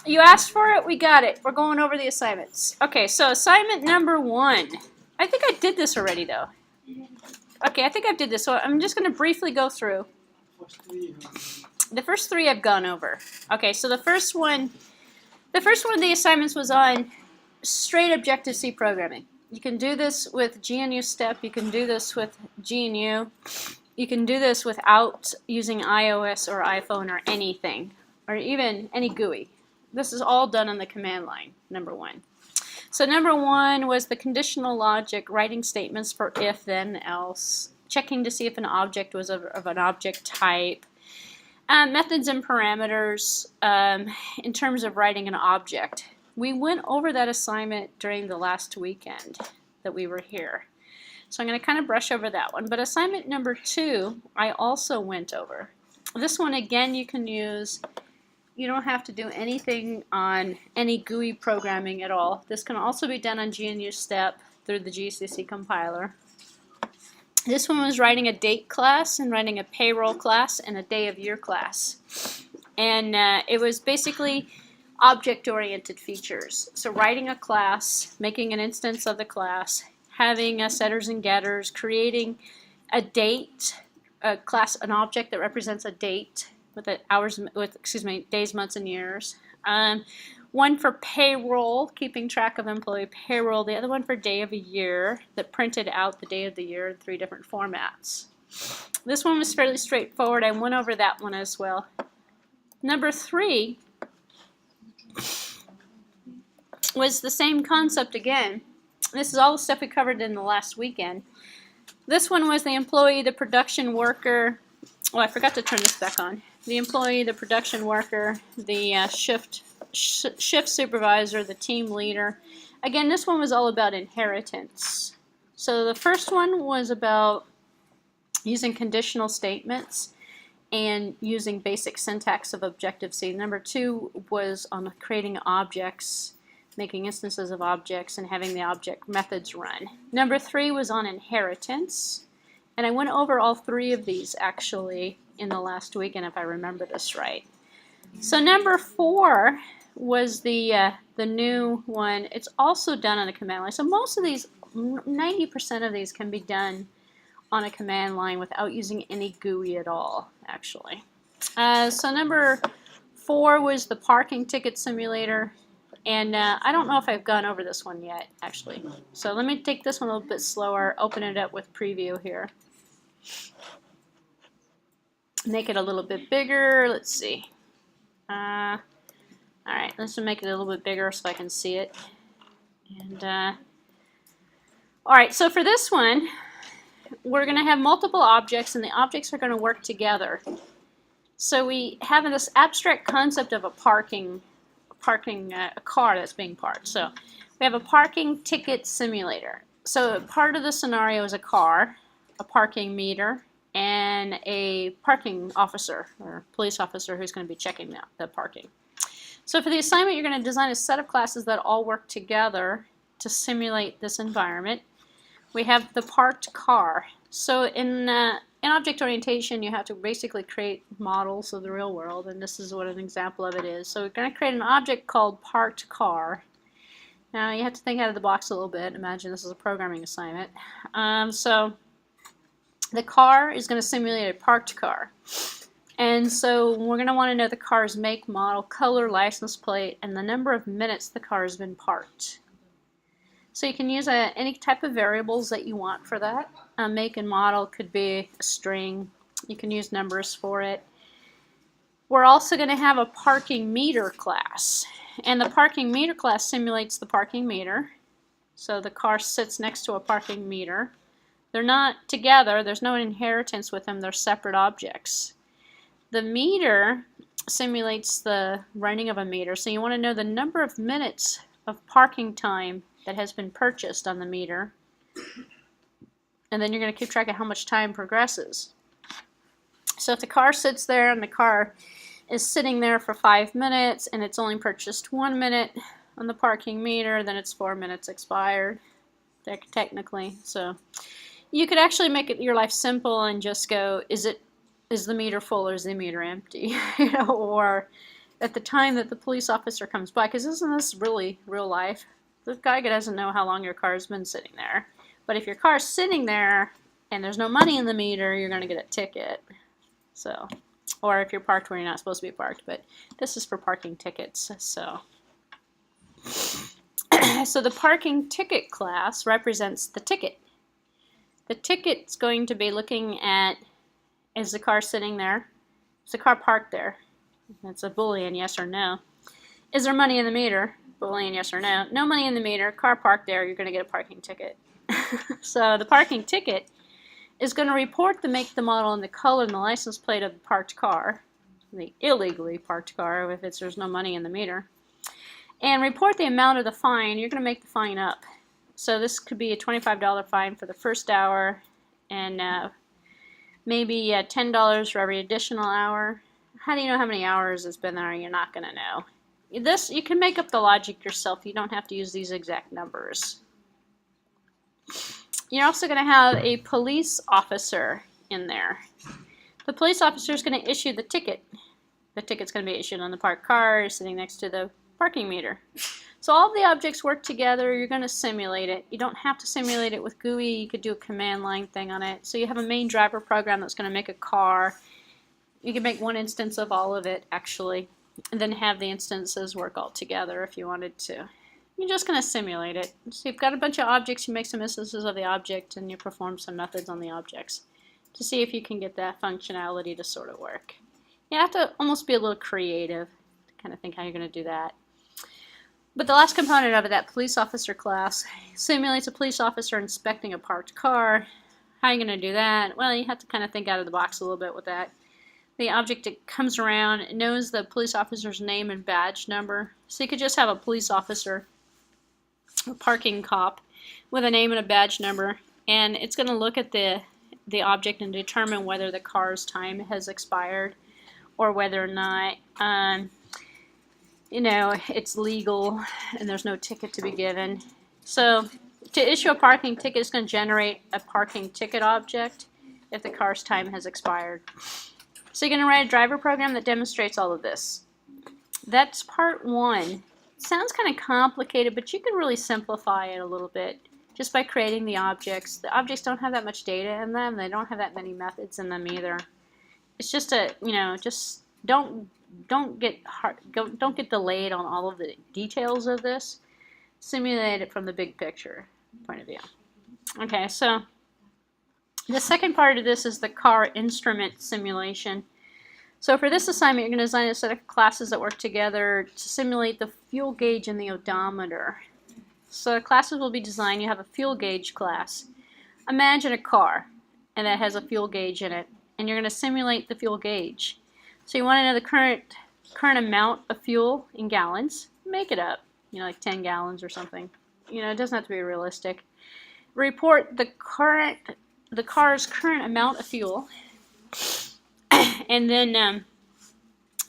You asked for it, we got it. We're going over the assignments. Okay, so assignment number 1. I think I did this already though. Okay, I think I did this, so I'm just going to briefly go through. The first 3 I've gone over. Okay, so the first one of the assignments was on straight Objective-C programming. You can do this with GNU Step, you can do this with GNU, you can do this without using iOS or iPhone or anything, or even any GUI. This is all done on the command line, number 1. So number 1 was the conditional logic, writing statements for if, then, else, checking to see if an object was of an object type, methods and parameters in terms of writing an object. We went over that assignment during the last weekend that we were here. So I'm going to kind of brush over that one. But assignment number 2, I also went over. This one, again, you can use. You don't have to do anything on any GUI programming at all. This can also be done on GNU Step through the GCC compiler. This one was writing a date class and writing a payroll class and a day of year class. And it was basically object-oriented features. So writing a class, making an instance of the class, having setters and getters, creating a date, a class, an object that represents a date, with the days, months, and years. One for payroll, keeping track of employee payroll. The other one for day of a year that printed out the day of the year in 3 different formats. This one was fairly straightforward. I went over that one as well. Number 3 was the same concept again. This is all the stuff we covered in the last weekend. This one was the employee, the production worker. Oh, I forgot to turn this back on. The employee, the production worker, the shift supervisor, the team leader. Again, this one was all about inheritance. So the first one was about using conditional statements and using basic syntax of Objective-C. Number 2 was on creating objects, making instances of objects, and having the object methods run. Number 3 was on inheritance. And I went over all 3 of these actually in the last weekend, if I remember this right. So number 4 was the new one. It's also done on a command line. So most of these, 90% of these can be done on a command line without using any GUI at all, actually. So number 4 was the parking ticket simulator. And I don't know if I've gone over this one yet, actually. So let me take this one a little bit slower, open it up with preview here. Make it a little bit bigger. Let's see. All right, let's make it a little bit bigger so I can see it. And all right, so for this one, we're going to have multiple objects, and the objects are going to work together. So we have this abstract concept of a car that's being parked. So we have a parking ticket simulator. So part of the scenario is a car, a parking meter, and a parking officer or police officer who's going to be checking the parking. So for the assignment, you're going to design a set of classes that all work together to simulate this environment. We have the parked car. So in object orientation, you have to basically create models of the real world, and this is what an example of it is. So we're going to create an object called parked car. Now you have to think out of the box a little bit. Imagine this is a programming assignment. So the car is going to simulate a parked car. And so we're going to want to know the car's make, model, color, license plate, and the number of minutes the car has been parked. So you can use any type of variables that you want for that. Make and model could be a string. You can use numbers for it. We're also going to have a parking meter class. And the parking meter class simulates the parking meter. So the car sits next to a parking meter. They're not together. There's no inheritance with them. They're separate objects. The meter simulates the running of a meter. So you want to know the number of minutes of parking time that has been purchased on the meter. And then you're going to keep track of how much time progresses. So if the car sits there and the car is sitting there for 5 minutes and it's only purchased 1 minute on the parking meter, then it's 4 minutes expired, technically. So you could actually make your life simple and just go, is the meter full or is the meter empty? Or at the time that the police officer comes by, because isn't this really real life? The guy doesn't know how long your car's been sitting there. But if your car's sitting there and there's no money in the meter, you're going to get a ticket. So, or if you're parked where you're not supposed to be parked, but this is for parking tickets. So the parking ticket class represents the ticket. The ticket's going to be looking at, is the car sitting there? Is the car parked there? That's a Boolean, yes or no. Is there money in the meter? Boolean, yes or no. No money in the meter, car parked there, you're going to get a parking ticket. So the parking ticket is going to report the make, the model, and the color and the license plate of the parked car, the illegally parked car if there's no money in the meter, and report the amount of the fine. You're going to make the fine up. So this could be a $25 fine for the first hour, and maybe $10 for every additional hour. How do you know how many hours it's been there? You're not going to know. This, you can make up the logic yourself. You don't have to use these exact numbers. You're also going to have a police officer in there. The police officer is going to issue the ticket. The ticket's going to be issued on the parked car sitting next to the parking meter. So all of the objects work together. You're going to simulate it. You don't have to simulate it with GUI. You could do a command line thing on it. So you have a main driver program that's going to make a car. You can make one instance of all of it, actually, and then have the instances work all together if you wanted to. You're just going to simulate it. So you've got a bunch of objects, you make some instances of the object, and you perform some methods on the objects to see if you can get that functionality to sort of work. You have to almost be a little creative to kind of think how you're going to do that. But the last component of it, that police officer class, simulates a police officer inspecting a parked car. How are you going to do that? Well, you have to kind of think out of the box a little bit with that. The object that comes around knows the police officer's name and badge number. So you could just have a police officer, a parking cop, with a name and a badge number, and it's going to look at the object and determine whether the car's time has expired or whether or not it's legal and there's no ticket to be given. So to issue a parking ticket, it's going to generate a parking ticket object if the car's time has expired. So you're going to write a driver program that demonstrates all of this. That's part one. It sounds kind of complicated, but you can really simplify it a little bit just by creating the objects. The objects don't have that much data in them. They don't have that many methods in them either. It's just just don't get delayed on all of the details of this. Simulate it from the big picture point of view. Okay, so the second part of this is the car instrument simulation. So for this assignment, you're going to design a set of classes that work together to simulate the fuel gauge and the odometer. So the classes will be designed. You have a fuel gauge class. Imagine a car, and that has a fuel gauge in it, and you're going to simulate the fuel gauge. So you want to know the current amount of fuel in gallons. Make it up, like 10 gallons or something. It doesn't have to be realistic. Report the car's current amount of fuel, and then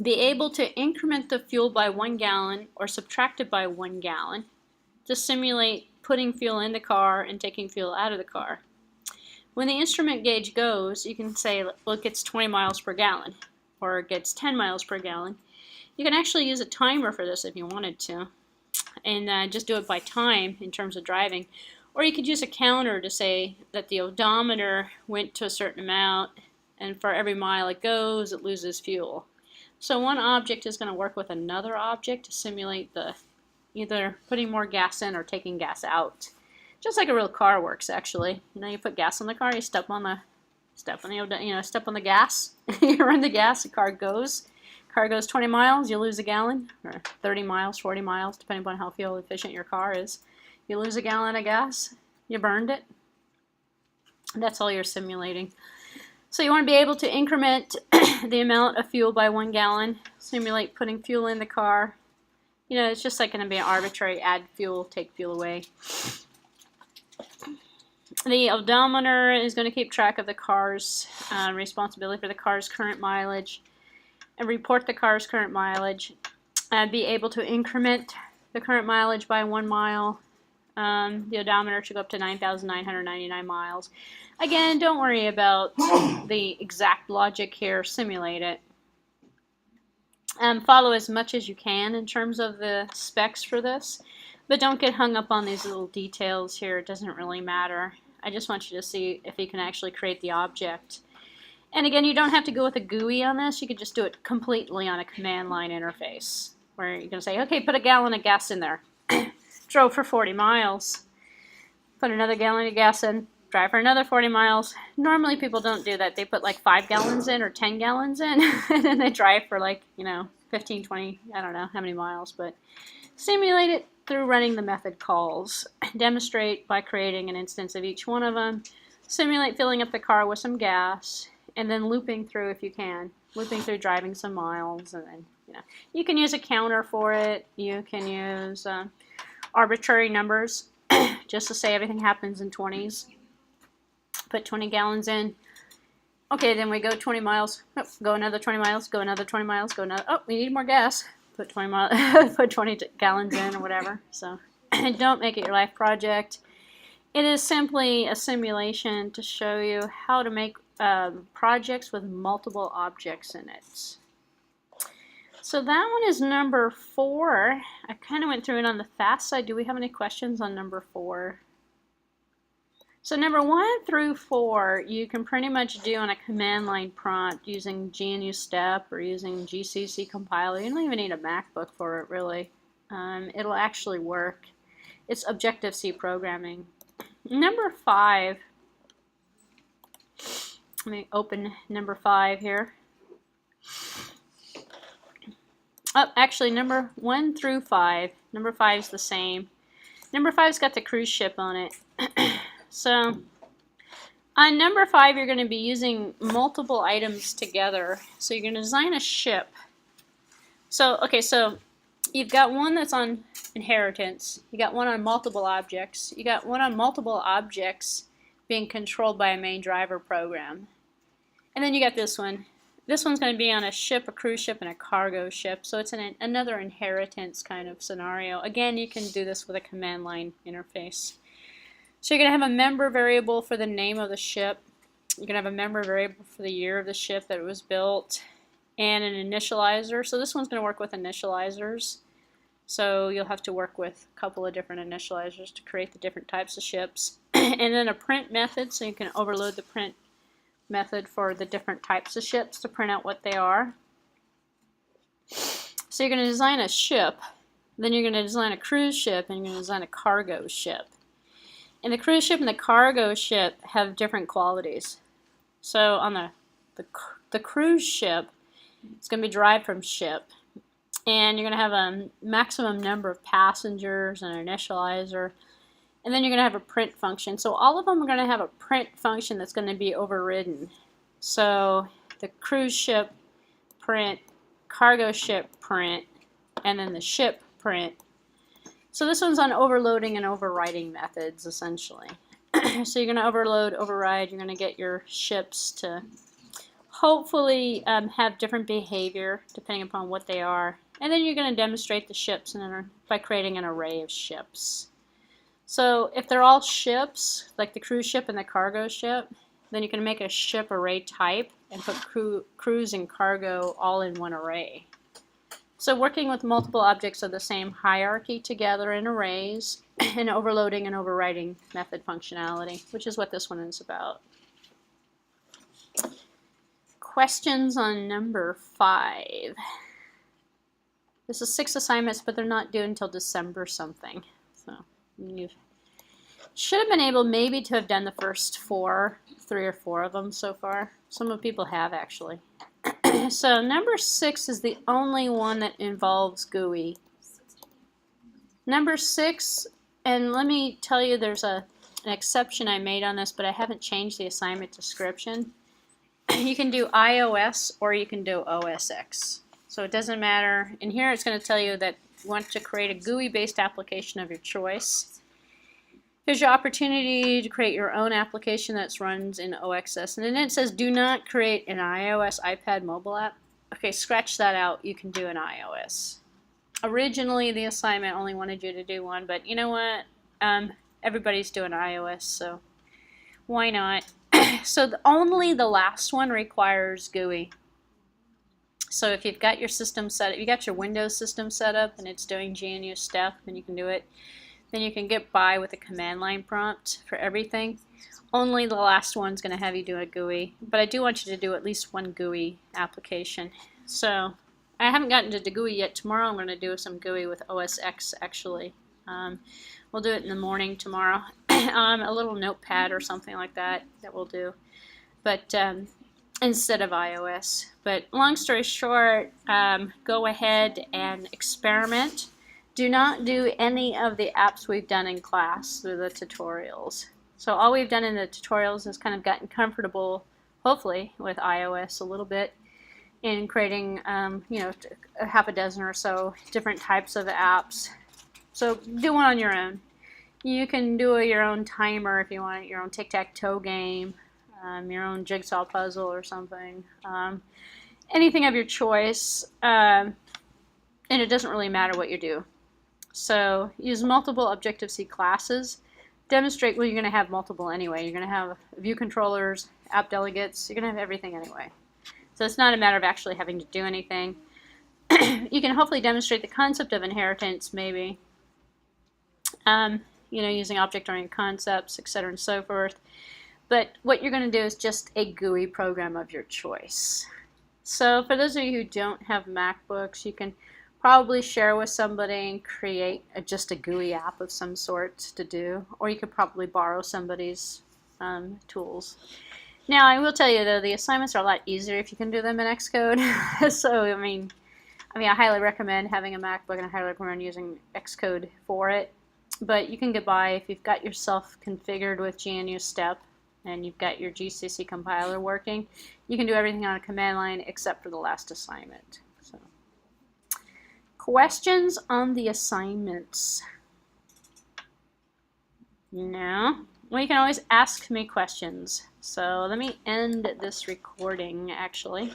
be able to increment the fuel by 1 gallon or subtract it by 1 gallon to simulate putting fuel in the car and taking fuel out of the car. When the instrument gauge goes, you can say, look, it's 20 miles per gallon, or it gets 10 miles per gallon. You can actually use a timer for this if you wanted to, and just do it by time in terms of driving. Or you could use a counter to say that the odometer went to a certain amount, and for every mile it goes, it loses fuel. So one object is going to work with another object to simulate the either putting more gas in or taking gas out. Just like a real car works, actually. You put gas in the car, you step on the gas, you run the gas, the car goes. Car goes 20 miles, you lose a gallon, or 30 miles, 40 miles, depending on how fuel efficient your car is. You lose a gallon of gas, you burned it. That's all you're simulating. So you want to be able to increment the amount of fuel by 1 gallon, simulate putting fuel in the car. It's just like going to be an arbitrary add fuel, take fuel away. The odometer is going to keep track of the car's responsibility for the car's current mileage and report the car's current mileage. Be able to increment the current mileage by 1 mile. The odometer should go up to 9,999 miles. Again, don't worry about the exact logic here. Simulate it. Follow as much as you can in terms of the specs for this, but don't get hung up on these little details here. It doesn't really matter. I just want you to see if you can actually create the object. And again, you don't have to go with a GUI on this. You could just do it completely on a command line interface, where you're going to say, okay, put a gallon of gas in there. Drove for 40 miles. Put another gallon of gas in. Drive for another 40 miles. Normally people don't do that. They put like 5 gallons in or 10 gallons in, and then they drive for like, 15, 20, I don't know how many miles, but simulate it through running the method calls. Demonstrate by creating an instance of each one of them. Simulate filling up the car with some gas, and then looping through if you can. Looping through driving some miles, and then, you can use a counter for it. You can use arbitrary numbers just to say everything happens in 20s. Put 20 gallons in. Okay, then we go 20 miles. Oh, go another 20 miles. Go another 20 miles. Go another. Oh, we need more gas. Put 20 miles. Put 20 gallons in or whatever. So don't make it your life project. It is simply a simulation to show you how to make projects with multiple objects in it. So that one is number 4. I kind of went through it on the fast side. Do we have any questions on number 4? So number 1 through 4, you can pretty much do on a command line prompt using GNU Step or using GCC compiler. You don't even need a MacBook for it, really. It'll actually work. It's Objective-C programming. Number 5, let me open number 5 here. Oh, actually, number 1 through 5. Number 5 is the same. Number 5's got the cruise ship on it. So, on number 5, you're going to be using multiple items together. So, you're going to design a ship. So, okay, so you've got one that's on inheritance. You got one on multiple objects. You got one on multiple objects being controlled by a main driver program. And then you got this one. This one's going to be on a ship, a cruise ship, and a cargo ship. So it's another inheritance kind of scenario. Again, you can do this with a command line interface. So you're going to have a member variable for the name of the ship. You're going to have a member variable for the year of the ship that it was built, and an initializer. So this one's going to work with initializers. So you'll have to work with a couple of different initializers to create the different types of ships. And then a print method, so you can overload the print method for the different types of ships to print out what they are. So you're going to design a ship, then you're going to design a cruise ship, and you're going to design a cargo ship. And the cruise ship and the cargo ship have different qualities. So on the cruise ship, it's going to be derived from ship, and you're going to have a maximum number of passengers and an initializer. And then you're going to have a print function. So all of them are going to have a print function that's going to be overridden. So the cruise ship print, cargo ship print, and then the ship print. So this one's on overloading and overriding methods, essentially. So you're going to overload, override. You're going to get your ships to hopefully have different behavior depending upon what they are. And then you're going to demonstrate the ships by creating an array of ships. So if they're all ships, like the cruise ship and the cargo ship, then you can make a ship array type and put cruise and cargo all in one array. So working with multiple objects of the same hierarchy together in arrays, and overloading and overriding method functionality, which is what this one is about. Questions on number 5. This is 6 assignments, but they're not due until December something. So you should have been able maybe to have done the first 3 or 4 of them so far. Some of people have actually. So number 6 is the only one that involves GUI. Number 6, and let me tell you there's an exception I made on this, but I haven't changed the assignment description. You can do iOS or you can do OS X. So it doesn't matter. In here it's going to tell you that you want to create a GUI-based application of your choice. Here's your opportunity to create your own application that runs in OXS. And then it says, do not create an iOS, iPad, mobile app. Okay, scratch that out. You can do an iOS. Originally, the assignment only wanted you to do one, but you know what? Everybody's doing iOS, so why not? So only the last one requires GUI. So if you've got your system set up, you got your Windows system set up and it's doing GNU stuff, then you can do it. Then you can get by with a command line prompt for everything. Only the last one's going to have you do a GUI, but I do want you to do at least one GUI application. So I haven't gotten to the GUI yet. Tomorrow I'm going to do some GUI with OS X actually. We'll do it in the morning tomorrow. A little notepad or something like that we'll do. But instead of iOS. But long story short, go ahead and experiment. Do not do any of the apps we've done in class through the tutorials. So all we've done in the tutorials is kind of gotten comfortable, hopefully, with iOS a little bit in creating, you know, a half a dozen or so different types of apps. So do one on your own. You can do your own timer if you want, your own tic-tac-toe game, your own jigsaw puzzle or something. Anything of your choice, and it doesn't really matter what you do. So use multiple Objective-C classes. Demonstrate, well, you're going to have multiple anyway. You're going to have view controllers, app delegates. You're going to have everything anyway. So it's not a matter of actually having to do anything. You can hopefully demonstrate the concept of inheritance, maybe. You know, using object-oriented concepts, etc. and so forth. But what you're going to do is just a GUI program of your choice. So for those of you who don't have MacBooks, you can probably share with somebody and create just a GUI app of some sort to do, or you could probably borrow somebody's tools. Now I will tell you though, the assignments are a lot easier if you can do them in Xcode. So I mean I highly recommend having a MacBook and I highly recommend using Xcode for it. But you can get by if you've got yourself configured with GNU Step and you've got your GCC compiler working. You can do everything on a command line except for the last assignment. So, questions on the assignments? No? Well, you can always ask me questions. So let me end this recording actually.